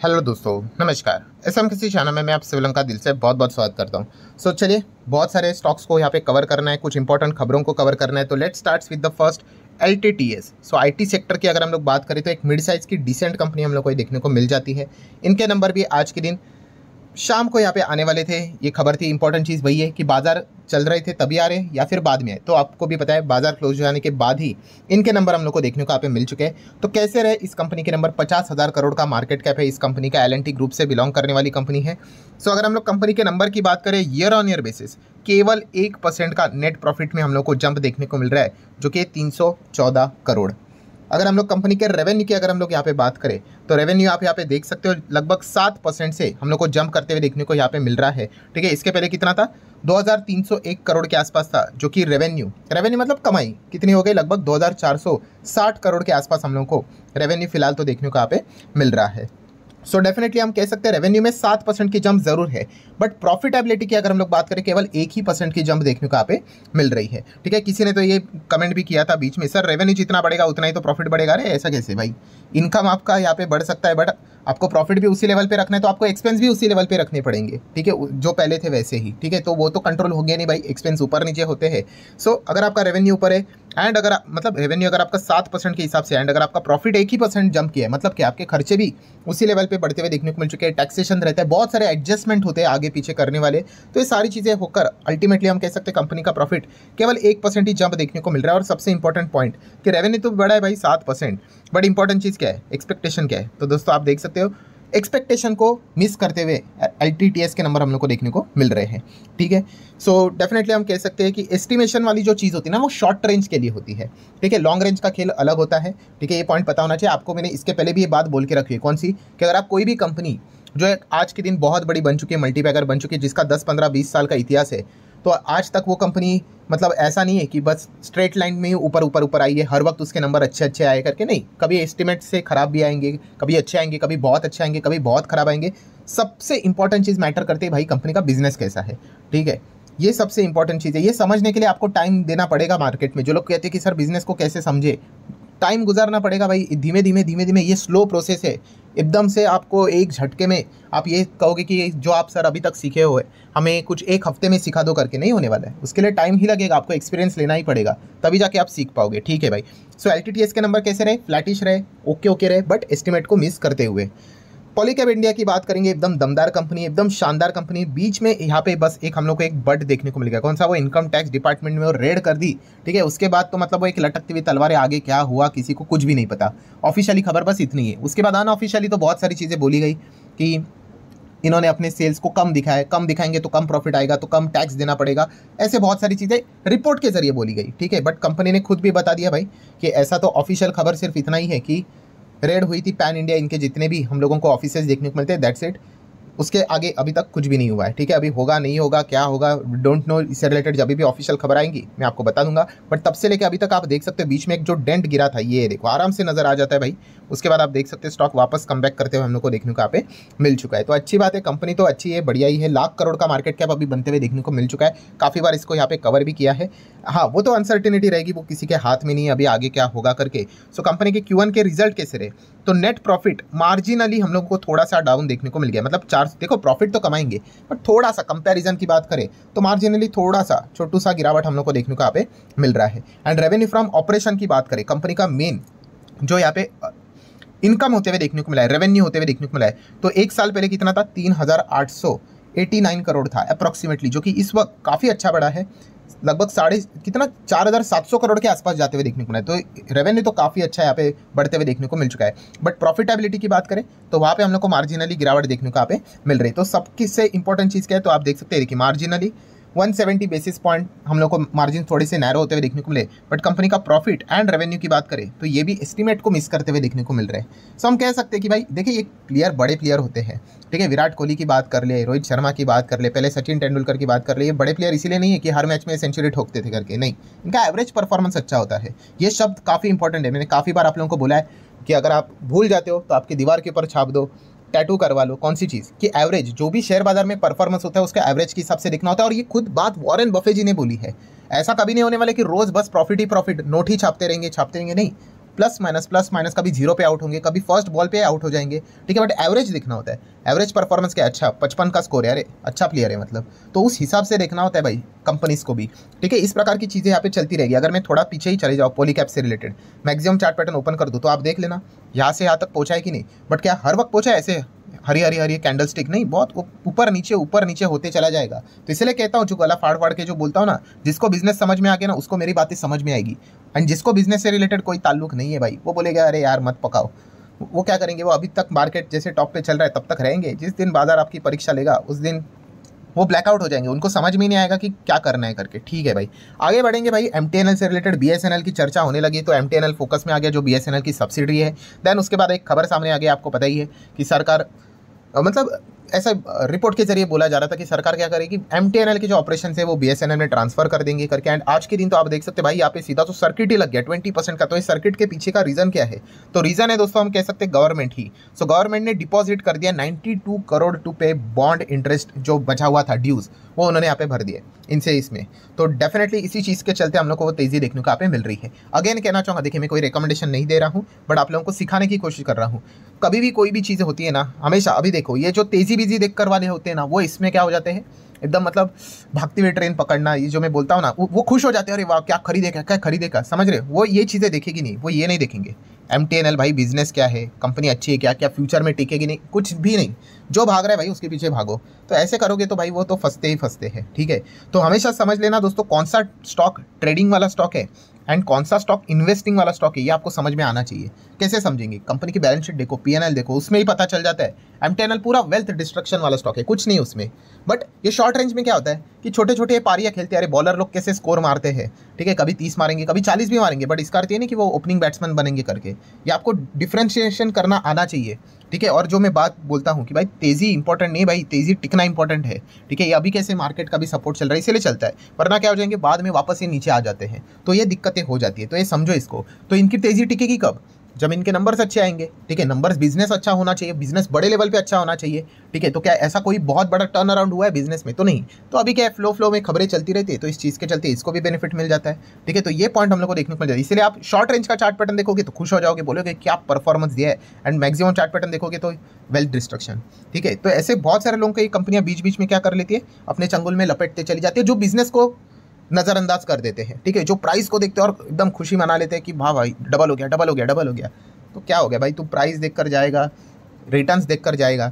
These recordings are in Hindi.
हेलो दोस्तों, नमस्कार। एसएम किसी चैनल में मैं आप सिविलम का दिल से बहुत बहुत स्वागत करता हूं। चलिए, बहुत सारे स्टॉक्स को यहाँ पे कवर करना है, कुछ इंपॉर्टेंट खबरों को कवर करना है। तो let's start with the first LTTS। IT sector की अगर हम लोग बात करें तो एक मिड साइज की डिसेंट कंपनी हम लोग को देखने को मिल जाती है। इनके नंबर भी आज के दिन शाम को यहाँ पे आने वाले थे। ये खबर थी, इंपॉर्टेंट चीज़ वही है कि बाजार चल रहे थे तभी आ रहे या फिर बाद में आए। तो आपको भी पता है बाजार क्लोज हो जाने के बाद ही इनके नंबर हम लोग को देखने को यहाँ पे मिल चुके हैं। तो कैसे रहे इस कंपनी के नंबर? 50,000 करोड़ का मार्केट कैप है इस कंपनी का। L&T ग्रुप से बिलोंग करने वाली कंपनी है। अगर हम लोग कंपनी के नंबर की बात करें ईयर ऑन ईयर बेसिस, केवल 1% का नेट प्रॉफिट में हम लोग को जंप देखने को मिल रहा है, जो कि 314 करोड़। अगर हम लोग कंपनी के रेवेन्यू की अगर हम लोग यहाँ पे बात करें तो रेवेन्यू आप यहाँ पे देख सकते हो लगभग 7% से हम लोग को जंप करते हुए देखने को यहाँ पे मिल रहा है। ठीक है, इसके पहले कितना था? 2301 करोड़ के आसपास था, जो कि रेवेन्यू मतलब कमाई कितनी हो गई? लगभग 2460 करोड़ के आसपास हम लोग को रेवेन्यू फिलहाल तो देखने को यहाँ पे मिल रहा है। डेफिनेटली हम कह सकते हैं रेवेन्यू में 7% की जंप जरूर है, बट प्रॉफिटेबिलिटी की अगर हम लोग बात करें केवल 1% की जंप देखने को यहाँ पे मिल रही है। ठीक है, किसी ने तो ये कमेंट भी किया था बीच में, सर रेवेन्यू जितना बढ़ेगा उतना ही तो प्रॉफिट बढ़ेगा। अरे ऐसा कैसे भाई? इनकम आपका यहाँ पे बढ़ सकता है, बट आपको प्रॉफिट भी उसी लेवल पे रखना है तो आपको एक्सपेंस भी उसी लेवल पे रखने पड़ेंगे। ठीक है, जो पहले थे वैसे ही। ठीक है, तो वो तो कंट्रोल हो गया नहीं भाई, एक्सपेंस ऊपर नीचे होते हैं। अगर आपका रेवेन्यू ऊपर है एंड अगर रेवेन्यू अगर आपका 7% के हिसाब से एंड अगर आपका प्रॉफिट 1% जंप किया है, मतलब कि आपके खर्चे भी उसी लेवल पे बढ़ते हुए देखने को मिल चुके हैं। टैक्सेशन रहता है, बहुत सारे एडजस्टमेंट होते हैं आगे पीछे करने वाले। तो ये सारी चीज़ें होकर अल्टीमेटली हम कह सकते हैं कंपनी का प्रॉफिट केवल 1% ही जंप देखने को मिल रहा है। और सबसे इंपॉर्टेंट पॉइंट कि रेवेन्यू तो बढ़ा है भाई 7%, बट इंपॉर्टेंट चीज़ क्या है? एक्सपेक्टेशन क्या है? तो दोस्तों आप देख सकते हो एक्सपेक्टेशन को मिस करते हुए LTTS के नंबर हम लोग को देखने को मिल रहे हैं। ठीक है, डेफिनेटली हम कह सकते हैं कि एस्टिमेशन वाली जो चीज़ होती है ना, वो शॉर्ट रेंज के लिए होती है। ठीक है, लॉन्ग रेंज का खेल अलग होता है। ठीक है, ये पॉइंट पता होना चाहिए आपको। मैंने इसके पहले भी ये बात बोल के रखी है, कौन सी? कि अगर आप कोई भी कंपनी जो है आज के दिन बहुत बड़ी बन चुकी है, मल्टीपैकर बन चुकी है, जिसका 10, 15, 20 साल का इतिहास है, तो आज तक वो कंपनी ऐसा नहीं है कि बस स्ट्रेट लाइन में ही ऊपर ऊपर ऊपर आई है, हर वक्त उसके नंबर अच्छे अच्छे आए करके। नहीं, कभी एस्टिमेट से खराब भी आएंगे, कभी अच्छे आएंगे, कभी बहुत अच्छे आएंगे, कभी बहुत खराब आएंगे। सबसे इंपॉर्टेंट चीज़ मैटर करती है भाई कंपनी का बिजनेस कैसा है। ठीक है, ये सबसे इंपॉर्टेंट चीज़ है। ये समझने के लिए आपको टाइम देना पड़ेगा मार्केट में। जो लोग कहते हैं कि सर बिजनेस को कैसे समझे, टाइम गुजारना पड़ेगा भाई। धीमे धीमे धीमे धीमे, ये स्लो प्रोसेस है। एकदम से आपको एक झटके में आप ये कहोगे कि जो आप सर अभी तक सीखे हुए हमें कुछ एक हफ्ते में सिखा दो करके, नहीं होने वाला है। उसके लिए टाइम ही लगेगा, आपको एक्सपीरियंस लेना ही पड़ेगा, तभी जाके आप सीख पाओगे। ठीक है भाई। LTTS के नंबर कैसे रहे? फ्लैटिश रहे, ओके रहे, बट एस्टिमेट को मिस करते हुए। पॉलीकैब इंडिया की बात करेंगे, एकदम दमदार कंपनी, एकदम शानदार कंपनी। बीच में यहाँ पे बस एक हम लोग को एक बट देखने को मिल गया, कौन सा? वो इनकम टैक्स डिपार्टमेंट में वो रेड कर दी। ठीक है, उसके बाद तो वो एक लटकती हुई तलवार है, आगे क्या हुआ किसी को कुछ भी नहीं पता। ऑफिशियली खबर बस इतनी है। उसके बाद अनऑफिशियली तो बहुत सारी चीज़ें बोली गई कि इन्होंने अपने सेल्स को कम दिखाया, कम दिखाएंगे तो कम प्रॉफिट आएगा, तो कम टैक्स देना पड़ेगा। ऐसे बहुत सारी चीज़ें रिपोर्ट के जरिए बोली गई। ठीक है, बट कंपनी ने खुद भी बता दिया भाई कि ऐसा तो ऑफिशियल खबर सिर्फ इतना ही है कि रेड हुई थी पैन इंडिया, इनके जितने भी हम लोगों को ऑफिसेज देखने को मिलते हैं, दैट्स इट। उसके आगे अभी तक कुछ भी नहीं हुआ है। ठीक है, अभी होगा नहीं होगा, क्या होगा डोंट नो। इससे रिलेटेड जब भी ऑफिशियल खबर आएंगी मैं आपको बता दूंगा। बट तब से लेकर अभी तक आप देख सकते हो बीच में एक जो डेंट गिरा था, ये देखो आराम से नजर आ जाता है भाई। उसके बाद आप देख सकते हैं स्टॉक वापस कम बैक करते हुए हम लोग को देखने को यहाँ पे मिल चुका है। तो अच्छी बात है, कंपनी तो अच्छी है, बढ़िया ही है। लाख करोड़ का मार्केट कैप अभी बनते हुए देखने को मिल चुका है। काफ़ी बार इसको यहाँ पे कवर भी किया है। हाँ, वो तो अनसर्टिनिटी रहेगी, वो किसी के हाथ में नहीं है अभी आगे क्या होगा करके। कंपनी के Q1 के रिजल्ट कैसे रहे? तो नेट प्रॉफिट मार्जिनली हम लोग को थोड़ा सा डाउन देखने को मिल गया। देखो प्रॉफिट तो कमाएंगे, बट थोड़ा सा कंपैरिजन की बात करें तो मार्जिनली थोड़ा सा छोटू सा गिरावट हम लोग को देखने को यहाँ पे मिल रहा है। एंड रेवेन्यू फ्रॉम ऑपरेशन की बात करें, कंपनी का मेन जो यहाँ पे इनकम होते हुए देखने को मिला है, रेवेन्यू होते हुए देखने को मिला है, तो एक साल पहले कितना था? 3,889 करोड़ था अप्रॉक्सीमेटली, जो कि इस वक्त काफ़ी अच्छा बढ़ा है। लगभग 4,700 करोड़ के आसपास जाते हुए देखने को मिला है। तो रेवेन्यू तो काफ़ी अच्छा यहाँ पे बढ़ते हुए देखने को मिल चुका है। बट प्रॉफिटेबिलिटी की बात करें तो वहाँ पे हम लोग को मार्जिनली गिरावट देखने को यहाँ पे मिल रही है। तो सबकी से इंपॉर्टेंट चीज़ क्या है? तो आप देख सकते हैं कि मार्जिनली 170 बेसिस पॉइंट हम लोग को मार्जिन थोड़े से नैरो होते हुए देखने को मिले। बट कंपनी का प्रॉफिट एंड रेवेन्यू की बात करें तो ये भी एस्टिमेट को मिस करते हुए देखने को मिल रहे हैं। हम कह सकते हैं कि भाई देखिए, ये प्लेयर बड़े प्लेयर होते हैं। ठीक है, विराट कोहली की बात कर ले, रोहित शर्मा की बात कर ले, पहले सचिन तेंदुलकर की बात कर ले। ये बड़े प्लेयर इसीलिए नहीं है कि हर मैच में सेंचुरी ठोकते थे करके, नहीं, इनका एवरेज परफॉर्मेंस अच्छा होता है। ये शब्द काफ़ी इंपॉर्टेंट है। मैंने काफ़ी बार आप लोगों को बोला है कि अगर आप भूल जाते हो तो आपकी दीवार के ऊपर छाप दो, टैटू करवा लो। कौन सी चीज़? कि एवरेज, जो भी शेयर बाजार में परफॉर्मेंस होता है उसका एवरेज के हिसाब से देखना होता है। और ये खुद बात वॉरेन बफे जी ने बोली है। ऐसा कभी नहीं होने वाला कि रोज बस प्रॉफिट ही प्रॉफिट, नोट ही छापते रहेंगे, नहीं। प्लस माइनस कभी 0 पे आउट होंगे, कभी फर्स्ट बॉल पे आउट हो जाएंगे, ठीक है, बट एवरेज देखना होता है। एवरेज परफॉर्मेंस क्या, अच्छा 55 का स्कोर है, अरे अच्छा प्लेयर है मतलब, तो उस हिसाब से देखना होता है भाई कंपनीज को भी, ठीक है। इस प्रकार की चीज़ें यहाँ पे चलती रहेगी। अगर मैं थोड़ा पीछे ही चले जाऊँ पॉलीकैप से related, maximum chart pattern open कर दूँ तो आप देख लेना यहाँ से यहाँ तक पहुँचा है कि नहीं, बट क्या हर वक्त पहुँचा है ऐसे हरी हरी हरी कैंडल स्टिक नहीं, बहुत ऊपर नीचे होते चला जाएगा। तो इसलिए कहता हूँ, जो गला फाड़ फाड़ के जो बोलता हूँ ना, जिसको बिजनेस समझ में आ गया ना उसको मेरी बातें समझ में आएगी, एंड जिसको बिजनेस से रिलेटेड कोई ताल्लुक नहीं है भाई, वो बोलेगा अरे यार मत पकाओ, वो क्या करेंगे, वो अभी तक मार्केट जैसे टॉप पे चल रहा है तब तक रहेंगे, जिस दिन बाजार आपकी परीक्षा लेगा उस दिन वो ब्लैकआउट हो जाएंगे, उनको समझ में नहीं आएगा कि क्या करना है करके, ठीक है भाई। आगे बढ़ेंगे भाई, एमटीएनएल से रिलेटेड बीएसएनएल की चर्चा होने लगी, तो एमटीएनएल फोकस में आ गया, जो बीएसएनएल की सब्सिडी है। देन उसके बाद एक खबर सामने आ गई, आपको पता ही है कि सरकार मतलब ऐसा रिपोर्ट के जरिए बोला जा रहा था कि सरकार क्या करेगी, एमटीएनएल के जो ऑपरेशन है वो बीएसएनएल में ट्रांसफर कर देंगे करके। एंड आज के दिन तो आप देख सकते हैं भाई यहाँ पे सीधा तो सर्किट ही लग गया 20% का। तो इस सर्किट के पीछे का रीजन क्या है, तो रीजन है दोस्तों हम कह सकते हैं गवर्नमेंट ही। सो गवर्नमेंट ने डिपॉजिट कर दिया 92 करोड़ टू पे बॉन्ड इंटरेस्ट, जो बचा हुआ था ड्यूज, वो उन्होंने यहाँ पे भर दिए इनसे इसमें। तो डेफिनेटली इसी चीज़ के चलते हम लोग को वो तेज़ी देखने को यहाँ पे मिल रही है। अगेन कहना चाहूँगा, देखिए मैं कोई रिकमेंडेशन नहीं दे रहा हूँ, बट आप लोगों को सिखाने की कोशिश कर रहा हूँ। कभी भी कोई भी चीज़ें होती है ना, हमेशा अभी देखो ये जो तेज़ी बीजी देख कर वाले होते हैं ना, वो इसमें क्या हो जाते हैं एकदम मतलब भागती हुई ट्रेन पकड़ना, ये जो मैं बोलता हूँ ना, वो खुश हो जाते हैं, अरे वाह क्या खरीदेगा, समझ रहे हो, वो ये चीज़ें देखेगी नहीं, वो ये नहीं देखेंगे एमटीएनएल भाई बिजनेस क्या है, कंपनी अच्छी है क्या, क्या फ्यूचर में टिकेगी नहीं, कुछ भी नहीं, जो भाग रहा है भाई उसके पीछे भागो। तो ऐसे करोगे तो भाई वो तो फंसते ही फंसते हैं, ठीक है। तो हमेशा समझ लेना दोस्तों, कौन सा स्टॉक ट्रेडिंग वाला स्टॉक है एंड कौन सा स्टॉक इन्वेस्टिंग वाला स्टॉक है, ये आपको समझ में आना चाहिए। कैसे समझेंगे, कंपनी की बैलेंस शीट देखो, पीएनएल देखो, उसमें ही पता चल जाता है। एमटीएनएल पूरा वेल्थ डिस्ट्रक्शन वाला स्टॉक है, कुछ नहीं उसमें। बट ये शॉर्ट रेंज में क्या होता है कि छोटे छोटे पारियां खेलते हैं, अरे बॉलर लोग कैसे स्कोर मारते हैं, ठीक है, कभी 30 मारेंगे कभी 40 भी मारेंगे, बट इसका अर्थ ये नहीं कि वो ओपनिंग बैट्समैन बनेंगे करके। ये आपको डिफ्रेंशिएशन करना आना चाहिए, ठीक है। और जो मैं बात बोलता हूँ कि भाई तेज़ी इंपॉर्टेंट नहीं, भाई तेज़ी टिकना इंपॉर्टेंट है, ठीक है। ये अभी कैसे मार्केट का भी सपोर्ट चल रहा है इसलिए चलता है, वरना क्या हो जाएंगे बाद में वापस ये नीचे आ जाते हैं, तो ये दिक्कतें हो जाती है। तो ये समझो इसको, तो इनकी तेज़ी टिकेगी कब, जब इनके नंबर्स अच्छे आएंगे, ठीक है। नंबर्स, बिजनेस अच्छा होना चाहिए, बिजनेस बड़े लेवल पे अच्छा होना चाहिए, ठीक है। तो क्या ऐसा कोई बहुत बड़ा टर्न अराउंड हुआ है बिजनेस में, तो नहीं। तो अभी क्या है, फ्लो में खबरें चलती रहती है, तो इस चीज़ के चलते इसको भी बेनिफिट मिल जाता है, ठीक है। तो ये पॉइंट हम लोग को देखने को मिल जाता है, इसलिए आप शॉर्ट रेंज का चार्ट पैटर्न देखोगे तो खुश हो जाओगे, बोलोगे क्या परफॉर्मेंस दिया है, एंड मैक्सिमम चार्ट पैटर्न देखोगे तो वेल्थ डिस्ट्रक्शन, ठीक है। तो ऐसे बहुत सारे लोगों की कंपनियां बीच बीच में क्या कर लेती है, अपने चंगुल में लपेटते चली जाती है, जो बिजनेस को नज़रअंदाज कर देते हैं, ठीक है। जो प्राइस को देखते हैं और एकदम खुशी मना लेते हैं कि वाह भाई डबल हो गया। तो क्या हो गया भाई, तू प्राइस देख कर जाएगा, रिटर्न्स देख कर जाएगा,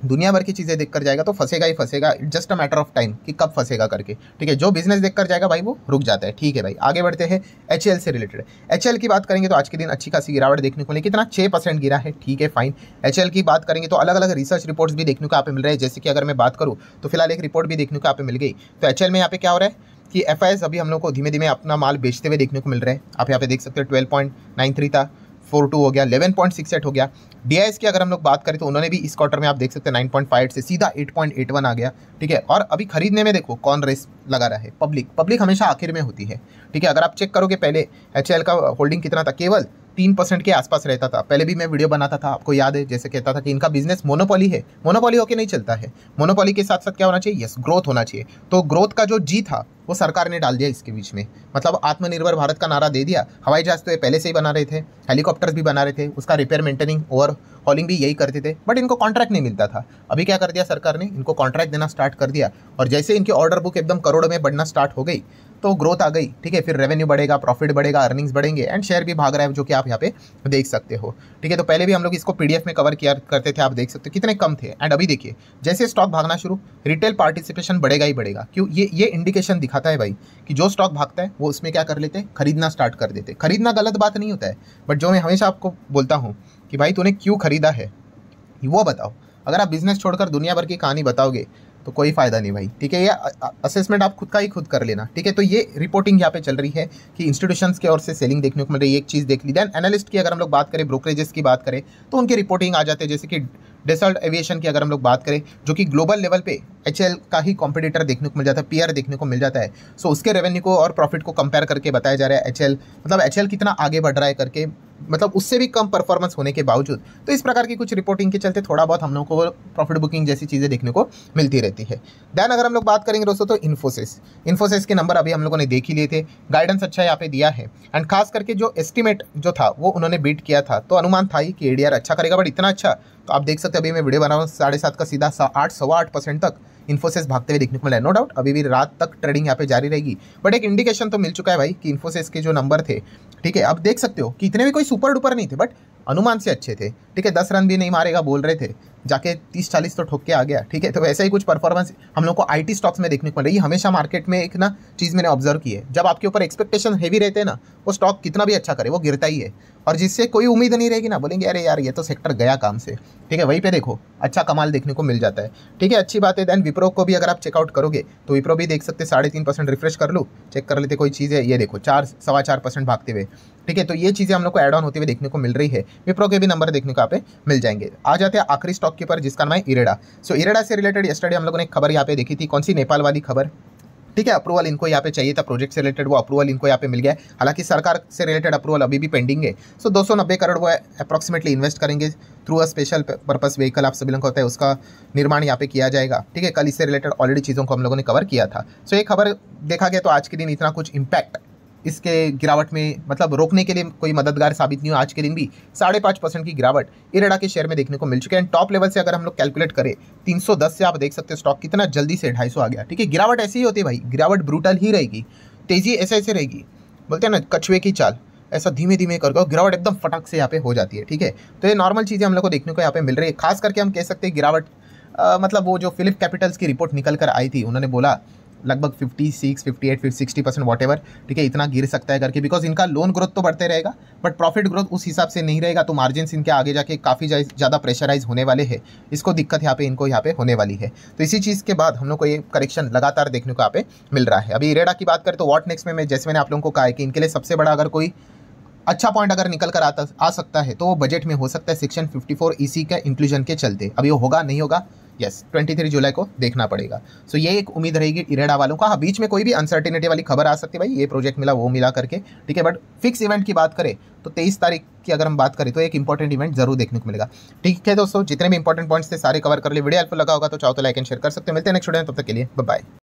दुनिया भर की चीज़ें देख कर जाएगा तो फंसेगा ही फंसेगा। It's just a matter of time कि कब फंसेगा करके, ठीक है। जो बिजनेस देख कर जाएगा भाई वो रुक जाता है, ठीक है भाई। आगे बढ़ते हैं एचएल से रिलेटेड। एचएल की बात करेंगे तो आज के दिन अच्छी खासी गिरावट देखने को मिली, कितना 6% गिरा है, ठीक है फाइन। एचएल की बात करेंगे तो अलग अलग रिसर्च रिपोर्ट्स भी देखने को यहाँ पे मिल रहे हैं, जैसे कि अगर मैं बात करूँ तो फिलहाल एक रिपोर्ट भी देखने को यहाँ पे मिल गई। तो एचएल में यहाँ पे क्या हो रहा है कि एफआईएस अभी हम लोग को धीमे धीमे अपना माल बेचते हुए देखने को मिल रहे हैं। आप यहाँ पे देख सकते हो 12.93 था, 42 हो गया, 11.68 हो गया। डीआईएस की अगर हम लोग बात करें तो उन्होंने भी इस क्वार्टर में आप देख सकते हैं 9.58 से सीधा 8.81 आ गया, ठीक है। और अभी खरीदने में देखो कौन रेस लगा रहा है, पब्लिक हमेशा आखिर में होती है, ठीक है। अगर आप चेक करोगे पहले एचएल का होल्डिंग कितना था, केवल 3% के आसपास रहता था। पहले भी मैं वीडियो बनाता था, आपको याद है, जैसे कहता था कि इनका बिजनेस मोनोपोली है, मोनोपोली होके नहीं चलता है। मोनोपोली के साथ साथ क्या होना चाहिए, यस ग्रोथ होना चाहिए। तो ग्रोथ का जो जी था वो सरकार ने डाल दिया इसके बीच में, मतलब आत्मनिर्भर भारत का नारा दे दिया। हवाई जहाज तो ये पहले से ही बना रहे थे, हेलीकॉप्टर्स भी बना रहे थे, उसका रिपेयर मेंटेनिंग ओवर हॉलिंग भी यही करते थे, बट इनको कॉन्ट्रैक्ट नहीं मिलता था। अभी क्या कर दिया सरकार ने, इनको कॉन्ट्रैक्ट देना स्टार्ट कर दिया, और जैसे इनकी ऑर्डर बुक एकदम करोड़ों में बढ़ना स्टार्ट हो गई तो ग्रोथ आ गई, ठीक है। फिर रेवेन्यू बढ़ेगा, प्रॉफिट बढ़ेगा, अर्निंग्स बढ़ेंगे, एंड शेयर भी भाग रहा है, जो कि आप यहाँ पे देख सकते हो, ठीक है। तो पहले भी हम लोग इसको पीडीएफ में कवर किया करते थे, आप देख सकते हो कितने कम थे, एंड अभी देखिए जैसे स्टॉक भागना शुरू, रिटेल पार्टिसिपेशन बढ़ेगा ही बढ़ेगा। क्यों, ये इंडिकेशन दिखाता है भाई कि जो स्टॉक भागता है वो उसमें क्या कर लेते हैं, खरीदना स्टार्ट कर देते। खरीदना गलत बात नहीं होता है, बट जो मैं हमेशा आपको बोलता हूँ कि भाई तूने क्यों खरीदा है वो बताओ। अगर आप बिजनेस छोड़कर दुनिया भर की कहानी बताओगे तो कोई फायदा नहीं भाई, ठीक है। ये असेसमेंट आप खुद का ही खुद कर लेना, ठीक है। तो ये रिपोर्टिंग यहाँ पे चल रही है कि इंस्टीट्यूशंस की ओर से सेलिंग देखने को मिल रही है, एक चीज़ देख ली। देन एनालिस्ट की अगर हम लोग बात करें, ब्रोकरेजेस की बात करें तो उनकी रिपोर्टिंग आ जाते हैं, जैसे कि डेसल्ट एविएशन की अगर हम लोग बात करें, जो कि ग्लोबल लेवल पे एचएल का ही कॉम्पिटिटर देखने को मिल जाता है, पीआर देखने को मिल जाता है। सो उसके रेवेन्यू को और प्रॉफिट को कंपेयर करके बताया जा रहा है एचएल, मतलब एचएल कितना आगे बढ़ रहा है करके मतलब उससे भी कम परफॉर्मेंस होने के बावजूद। तो इस प्रकार की कुछ रिपोर्टिंग के चलते थोड़ा बहुत हम लोग को प्रॉफिट बुकिंग जैसी चीज़ें देखने को मिलती रहती है। देन अगर हम लोग बात करेंगे दोस्तों तो इन्फोसिस के नंबर अभी हम लोगों ने देख ही लिए थे, गाइडेंस अच्छा यहाँ पे दिया है एंड खास करके जो एस्टिमेट जो था वो उन्होंने बीट किया था, तो अनुमान था ही कि एडीआर अच्छा करेगा, बट इतना अच्छा तो आप देख सकते हैं अभी मैं वीडियो बना रहा हूँ 7.5 का सीधा 8.8% तक इन्फोसिस भागते हुए देखने को मिला है। नो डाउट अभी भी रात तक ट्रेडिंग यहाँ पे जारी रहेगी, बट एक इंडिकेशन तो मिल चुका है भाई कि इन्फोसिस के जो नंबर थे, ठीक है, अब देख सकते हो कि इतने भी कोई सुपर डुपर नहीं थे, बट अनुमान से अच्छे थे, ठीक है। 10 रन भी नहीं मारेगा बोल रहे थे, जाके 30-40 तो ठोक के आ गया, ठीक है। तो वैसे ही कुछ परफॉर्मेंस हम लोग को आईटी स्टॉक्स में देखने को मिल रही है। हमेशा मार्केट में एक ना चीज़ मैंने ऑब्जर्व की है, जब आपके ऊपर एक्सपेक्टेशन हेवी रहते हैं ना, वो स्टॉक कितना भी अच्छा करे वो गिरता ही है, और जिससे कोई उम्मीद नहीं रहेगी ना, बोलेंगे अरे यार ये तो सेक्टर गया काम से, ठीक है, वहीं पे देखो अच्छा कमाल देखने को मिल जाता है, ठीक है, अच्छी बात है। देन विप्रो को भी अगर आप चेकआउट करोगे तो विप्रो भी देख सकते 3.5% रिफ्रेश कर लो, चेक कर लेते कोई चीज़ है, ये देखो 4.25% भागते हुए, ठीक है। तो ये चीज़ें हम लोग को एड ऑन होते हुए देखने को मिल रही है। विप्रो के भी नंबर देखने को यहाँ पे मिल जाएंगे। आ जाते हैं आखिरी स्टॉक के ऊपर जिसका नाम है इरेडा। सो इरेडा से रिलेटेड यस्टरडे हम लोगों ने एक खबर यहाँ पे देखी थी, कौन सी, नेपाल वाली खबर, ठीक है। अप्रूवल इनको यहाँ पे चाहिए था प्रोजेक्ट से रिलेटेड, वो अप्रूवल इनको यहाँ पे मिल गया है। हालांकि सरकार से रिलेटेड अप्रूवल अभी भी पेंडिंग है। सो 290 करोड़ वो अप्रॉक्सीमेटली इन्वेस्ट करेंगे through a special purpose vehicle, आप सभी लोगों को होता है, उसका निर्माण यहाँ पे किया जाएगा, ठीक है। कल इससे रिलेटेड ऑलरेडी चीज़ों को हम लोगों ने कवर किया था। सो ये खबर देखा गया तो आज के दिन इतना कुछ इम्पैक्ट इसके गिरावट में मतलब रोकने के लिए कोई मददगार साबित नहीं हुआ। आज के दिन भी 5.5% की गिरावट इरेडा के शेयर में देखने को मिल चुके हैं। टॉप लेवल से अगर हम लोग कैलकुलेट करें 310 से आप देख सकते हैं स्टॉक कितना जल्दी से 250 आ गया, ठीक है। गिरावट ऐसी ही होती है भाई, गिरावट ब्रूटल ही रहेगी, तेजी ऐसे ऐसे रहेगी, बोलते हैं ना कछुए की चाल, ऐसा धीमे धीमे करके गिरावट एकदम फटक से यहाँ पे हो जाती है, ठीक है। तो ये नॉर्मल चीज़ें हम लोग को देखने को यहाँ पे मिल रही है। खास करके हम कह सकते हैं गिरावट मतलब वो जो फिलिप कैपिटल्स की रिपोर्ट निकल कर आई थी, उन्होंने बोला लगभग 56, 58, 60% वॉटेवर, ठीक है, इतना गिर सकता है करके, बिकॉज इनका लोन ग्रोथ तो बढ़ते रहेगा बट प्रॉफिट ग्रोथ उस हिसाब से नहीं रहेगा, तो मार्जिन इनके आगे जाके काफ़ी ज़्यादा प्रेशराइज होने वाले हैं। इसको दिक्कत यहाँ पे इनको यहाँ पे होने वाली है। तो इसी चीज़ के बाद हम लोग को ये करेक्शन लगातार देखने को यहाँ पे मिल रहा है। अभी इरेडा की बात करें तो व्हाट नेक्स्ट में मैं जैसे मैंने आप लोगों को कहा है कि इनके लिए सबसे बड़ा अगर कोई अच्छा पॉइंट अगर निकल कर आ सकता है तो वो बजट में हो सकता है सेक्शन 54 ईसी का इंक्लूजन के चलते। अभी वो होगा नहीं होगा, यस 23 जुलाई को देखना पड़ेगा। सो ये एक उम्मीद रहेगी इरेडा वालों का। हाँ, बीच में कोई भी अनसर्टिनिटी वाली खबर आ सकती है भाई, ये प्रोजेक्ट मिला वो मिला करके, ठीक है, बट फिक्स इवेंट की बात करें तो 23 तारीख की अगर हम बात करें तो एक इंपॉर्टेंट इवेंट जरूर देखने को मिलेगा। ठीक है दोस्तों, जितने भी इंपॉर्टेंट पॉइंट्स थे सारे कवर कर लिए। वीडियो हेल्पफुल लगा होगा तो चाहो तो लाइक एंड शेयर कर सकते हैं। मिलते हैं नेक्स्ट वीडियो में, तब तक के लिए बाय बाय।